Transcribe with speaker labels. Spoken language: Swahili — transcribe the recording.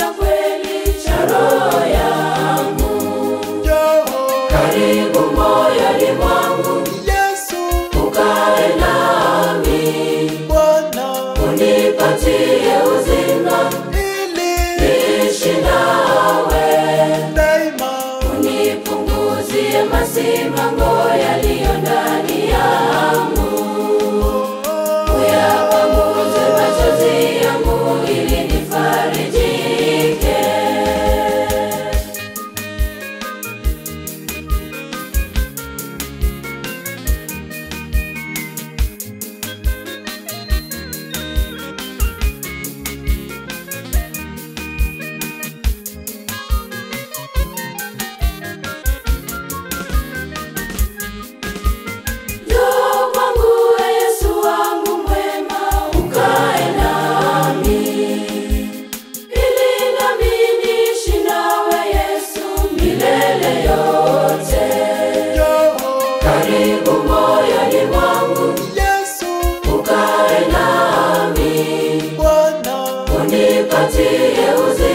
Speaker 1: cha kweli cha roho yangu. Karibu moyoni mwangu
Speaker 2: Yesu,
Speaker 1: ukae nami.
Speaker 2: Bwana,
Speaker 1: unipatie uzima
Speaker 2: ili
Speaker 1: niishi nawe.
Speaker 2: daima
Speaker 1: Unipunguzie masimango yaliyo ndani yangu. Uyapanguze machozi yangu ili nifarijike. Njoo kwangu Yesu wangu mwema, ukae nami. Ili nami niishi nawe Yesu milele yote. Karibu moyoni mwangu
Speaker 2: Yesu,
Speaker 1: ukae nami.
Speaker 2: Bwana,
Speaker 1: Unipatie uzima